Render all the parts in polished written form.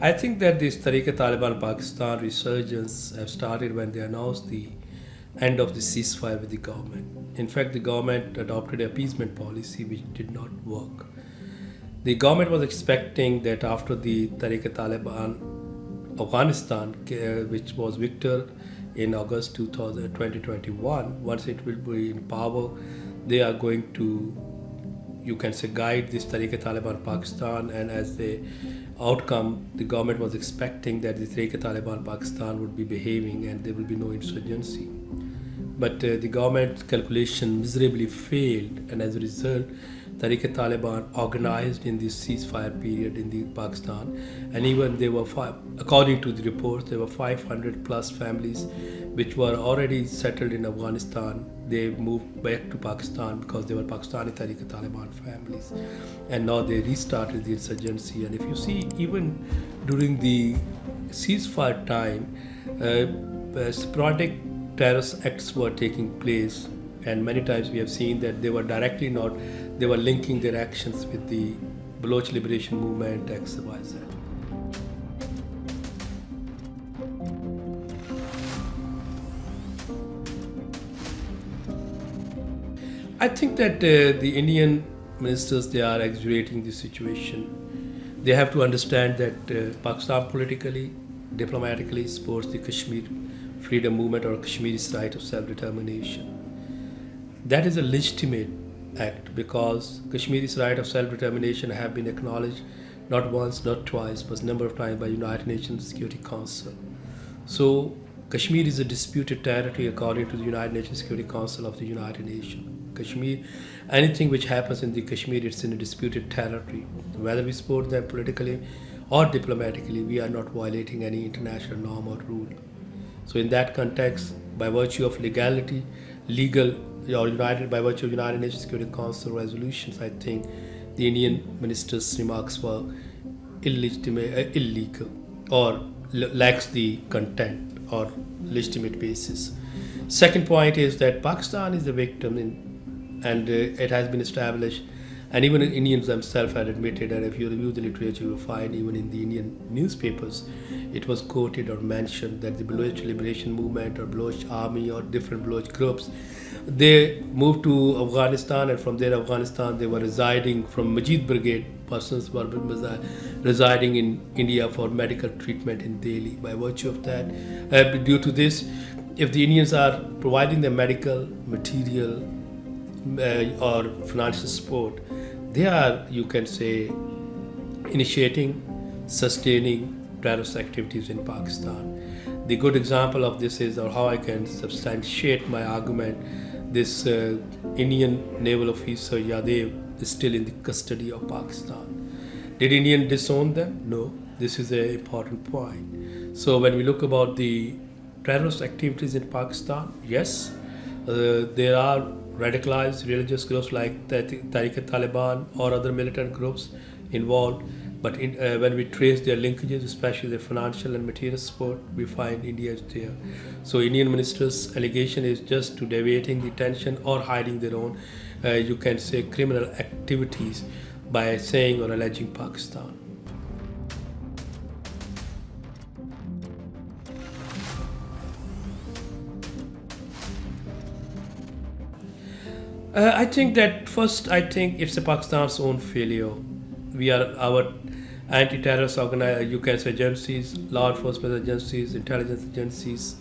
I think that this Tehrik-i-Taliban Pakistan resurgence have started when they announced the end of the ceasefire with the government. In fact, the government adopted an appeasement policy which did not work. The government was expecting that after the Tehrik-i-Taliban Afghanistan, which was victor in August 2021, once it will be in power, they are going to, you can say, guide this Tehrik-i-Taliban Pakistan, and as the outcome, the government was expecting that the Tehrik-i-Taliban Pakistan would be behaving and there will be no insurgency. But the government calculation miserably failed, and as a result, Tehrik-i-Taliban organized in this ceasefire period in the Pakistan, and even there were according to the reports, there were 500 plus families which were already settled in Afghanistan. They moved back to Pakistan because they were Pakistani Tehrik-i-Taliban families, and now they restarted the insurgency. And if you see, even during the ceasefire time, sporadic terrorist acts were taking place, and many times we have seen that they were directly not, they were linking their actions with the Baloch Liberation Movement, XYZ. I think that the Indian ministers, they are exaggerating the situation. They have to understand that Pakistan politically, diplomatically supports the Kashmir freedom movement or Kashmiri's right of self-determination. That is a legitimate act because Kashmiri's right of self-determination have been acknowledged not once, not twice, but a number of times by United Nations Security Council. So Kashmir is a disputed territory according to the United Nations Security Council of the United Nations. Kashmir, anything which happens in the Kashmir, it's in a disputed territory. Whether we support them politically or diplomatically, we are not violating any international norm or rule. So in that context, by virtue of legality, by virtue of United Nations Security Council resolutions, I think the Indian minister's remarks were illegitimate, illegal, or lacks the content or legitimate basis. Second point is that Pakistan is the victim, and it has been established, and even Indians themselves had admitted that if you review the literature, you will find even in the Indian newspapers, it was quoted or mentioned that the Baloch Liberation Movement or Baloch Army or different Baloch groups, they moved to Afghanistan, and from there Afghanistan they were residing from Majid Brigade. Persons were residing in India for medical treatment in Delhi. By virtue of that, due to this, if the Indians are providing them medical material or financial support, they are, you can say, initiating, sustaining terrorist activities in Pakistan. The good example of this is, or how I can substantiate my argument, this Indian naval officer Yadev is still in the custody of Pakistan. Did Indian disown them? No. This is an important point. So when we look about the terrorist activities in Pakistan, yes, there are radicalized religious groups like Tehrik-i-Taliban or other militant groups involved. But when we trace their linkages, especially their financial and material support, we find India is there. So Indian minister's allegation is just to deviating the attention or hiding their own, you can say, criminal activities by saying or alleging Pakistan. I think that first, I think it's a Pakistan's own failure. Our anti-terrorist you can say agencies, law enforcement agencies, intelligence agencies,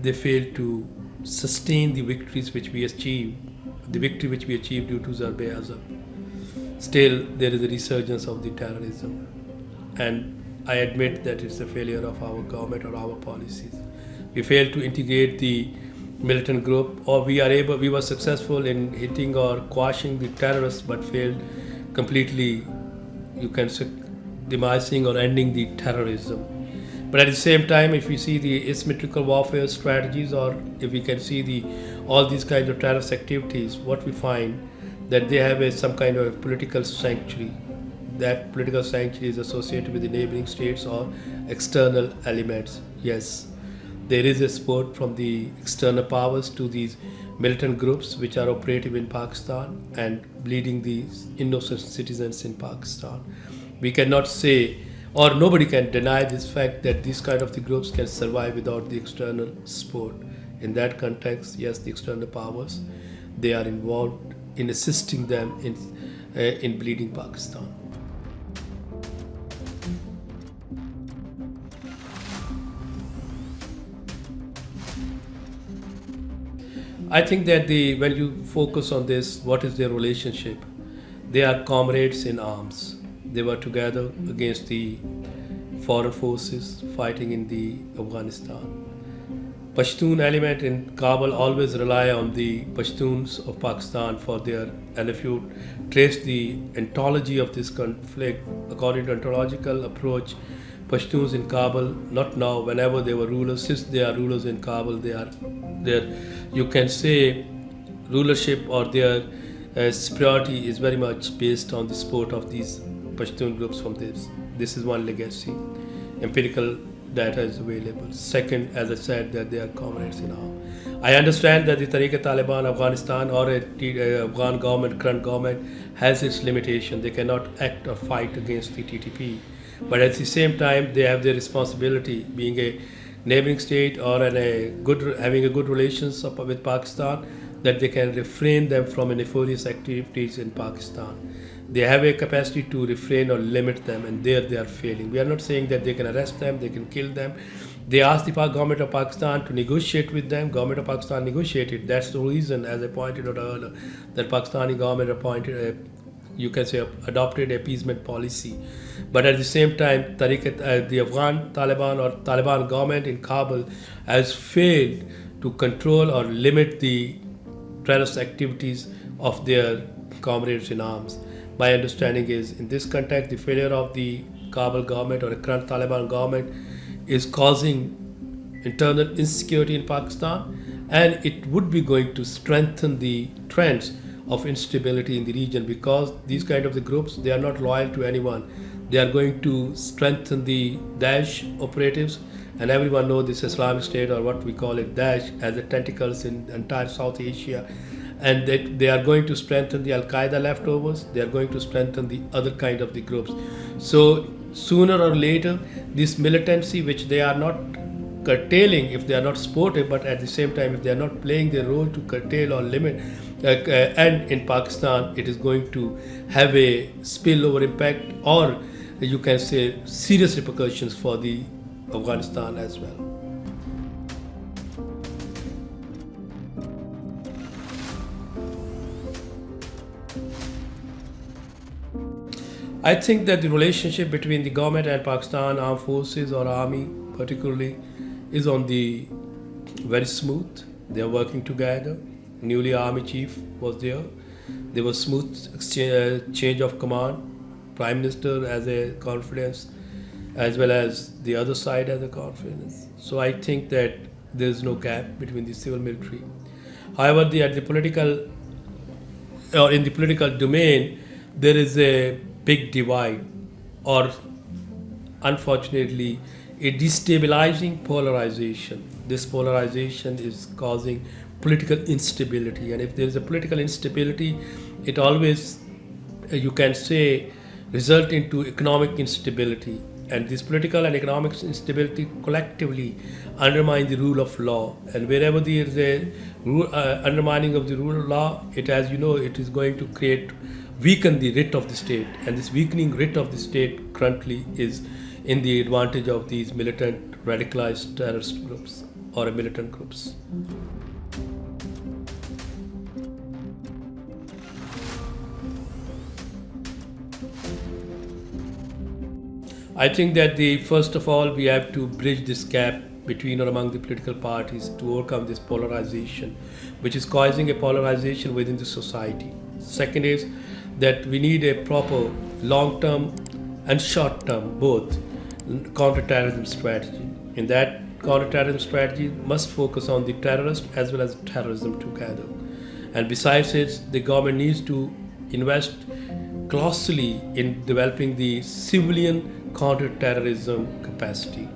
they failed to sustain the victories which we achieved, the victory which we achieved due to Zarb-e-Azab. Still, there is a resurgence of the terrorism, and I admit that it's a failure of our government or our policies. We failed to integrate the militant group, or we were successful in hitting or quashing the terrorists, but failed completely, you can say, demising or ending the terrorism. But at the same time, if we see the asymmetrical warfare strategies, or if we can see all these kinds of terrorist activities, what we find that they have some kind of political sanctuary. That political sanctuary is associated with the neighboring states or external elements. Yes, there is a support from the external powers to these militant groups which are operative in Pakistan and bleeding the innocent citizens in Pakistan. We cannot say or nobody can deny this fact that these kind of the groups can survive without the external support. In that context, yes, the external powers, they are involved in assisting them in bleeding Pakistan. I think that when you focus on this, what is their relationship? They are comrades in arms. They were together against the foreign forces fighting in the Afghanistan. Pashtun element in Kabul always rely on the Pashtuns of Pakistan for their, and if you trace the ontology of this conflict, according to ontological approach, Pashtuns in Kabul, not now, whenever they were rulers, since they are rulers in Kabul, they are there. You can say rulership or their superiority is very much based on the support of these Pashtun groups from this. This is one legacy. Empirical data is available. Second, as I said, that they are comrades in arms. I understand that the Tehrik-i-Taliban Afghanistan or Afghan government, current government, has its limitation. They cannot act or fight against the TTP. But at the same time, they have their responsibility, being a neighboring state or having a good relations with Pakistan, that they can refrain them from nefarious activities in Pakistan. They have a capacity to refrain or limit them, and there they are failing. We are not saying that they can arrest them, they can kill them. They asked the government of Pakistan to negotiate with them. Government of Pakistan negotiated. That's the reason, as I pointed out earlier, that Pakistani government adopted appeasement policy. But at the same time, the Afghan Taliban or Taliban government in Kabul has failed to control or limit the terrorist activities of their comrades in arms. My understanding is, in this context, the failure of the Kabul government or the current Taliban government is causing internal insecurity in Pakistan, and it would be going to strengthen the trends of instability in the region, because these kind of the groups, they are not loyal to anyone. They are going to strengthen the Daesh operatives, and everyone knows this Islamic State, or what we call it, Daesh, as the tentacles in entire South Asia, and that they are going to strengthen the Al-Qaeda leftovers. They are going to strengthen the other kind of the groups. So sooner or later, this militancy, which they are not curtailing if they are not supportive, but at the same time, if they are not playing their role to curtail or limit, and in Pakistan, it is going to have a spillover impact, or you can say serious repercussions for the Afghanistan as well. I think that the relationship between the government and Pakistan armed forces or army particularly is on the very smooth. They are working together. Newly army chief was there. There was smooth change of command. Prime Minister as a confidence, as well as the other side as a confidence. So I think that there is no gap between the civil military. However, in the political domain, there is a big divide, or unfortunately a destabilizing polarization. This polarization is causing political instability, and if there is a political instability, it always, you can say, result into economic instability, and this political and economic instability collectively undermine the rule of law. And wherever there is a undermining of the rule of law, it, as you know, it is going to weaken the writ of the state, and this weakening writ of the state currently is in the advantage of these militant radicalized terrorist groups or militant groups. I think that first of all, we have to bridge this gap between or among the political parties to overcome this polarization, which is causing a polarization within the society. Second is that we need a proper long-term and short-term, both, counter-terrorism strategy. In that counter-terrorism strategy must focus on the terrorist as well as terrorism together. And besides it, the government needs to invest closely in developing the civilian counter-terrorism capacity.